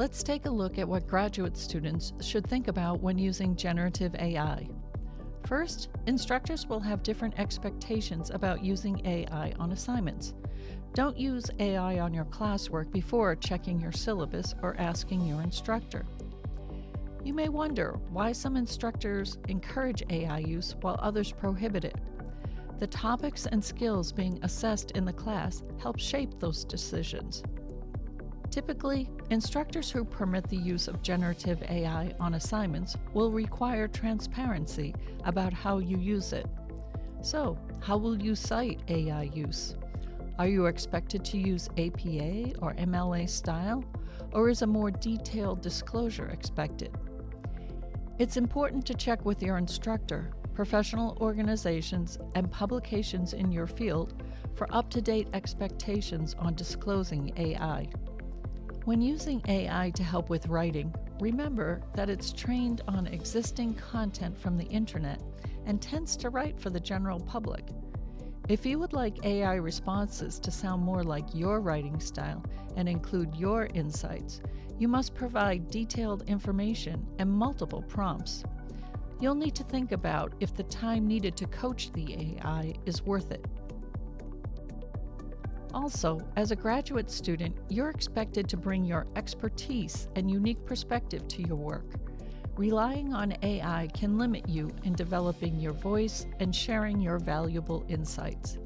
Let's take a look at what graduate students should think about when using generative AI. First, instructors will have different expectations about using AI on assignments. Don't use AI on your classwork before checking your syllabus or asking your instructor. You may wonder why some instructors encourage AI use while others prohibit it. The topics and skills being assessed in the class help shape those decisions. Typically, instructors who permit the use of generative AI on assignments will require transparency about how you use it. So, how will you cite AI use? Are you expected to use APA or MLA style, or is a more detailed disclosure expected? It's important to check with your instructor, professional organizations, and publications in your field for up-to-date expectations on disclosing AI. When using AI to help with writing, remember that it's trained on existing content from the internet and tends to write for the general public. If you would like AI responses to sound more like your writing style and include your insights, you must provide detailed information and multiple prompts. You'll need to think about if the time needed to coach the AI is worth it. Also, as a graduate student, you're expected to bring your expertise and unique perspective to your work. Relying on AI can limit you in developing your voice and sharing your valuable insights.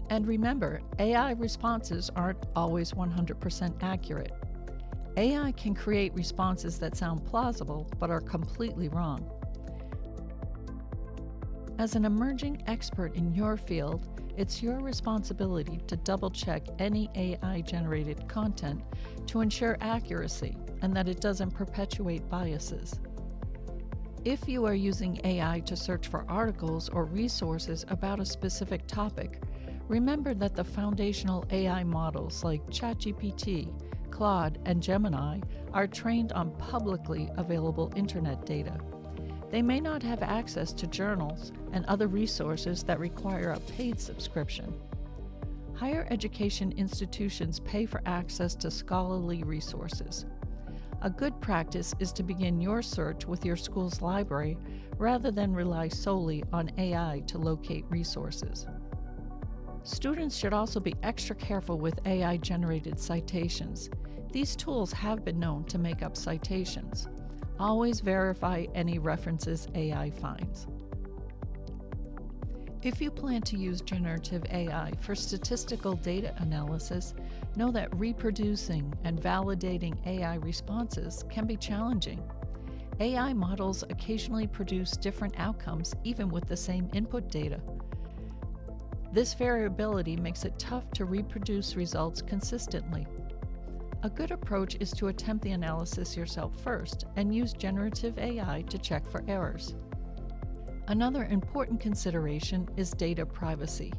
And remember, AI responses aren't always 100% accurate. AI can create responses that sound plausible but are completely wrong. As an emerging expert in your field, it's your responsibility to double-check any AI-generated content to ensure accuracy and that it doesn't perpetuate biases. If you are using AI to search for articles or resources about a specific topic, remember that the foundational AI models like ChatGPT, Claude, and Gemini are trained on publicly available internet data. They may not have access to journals and other resources that require a paid subscription. Higher education institutions pay for access to scholarly resources. A good practice is to begin your search with your school's library rather than rely solely on AI to locate resources. Students should also be extra careful with AI-generated citations. These tools have been known to make up citations. Always verify any references AI finds. If you plan to use generative AI for statistical data analysis, know that reproducing and validating AI responses can be challenging. AI models occasionally produce different outcomes even with the same input data. This variability makes it tough to reproduce results consistently. A good approach is to attempt the analysis yourself first and use generative AI to check for errors. Another important consideration is data privacy.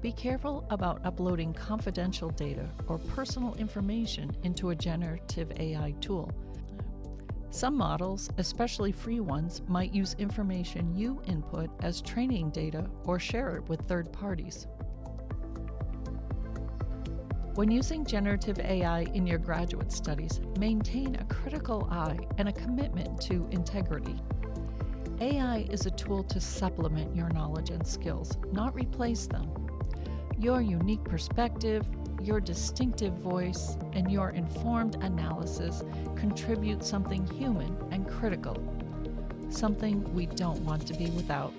Be careful about uploading confidential data or personal information into a generative AI tool. Some models, especially free ones, might use information you input as training data or share it with third parties. When using generative AI in your graduate studies, maintain a critical eye and a commitment to integrity. AI is a tool to supplement your knowledge and skills, not replace them. Your unique perspective, your distinctive voice, and your informed analysis contribute something human and critical, something we don't want to be without.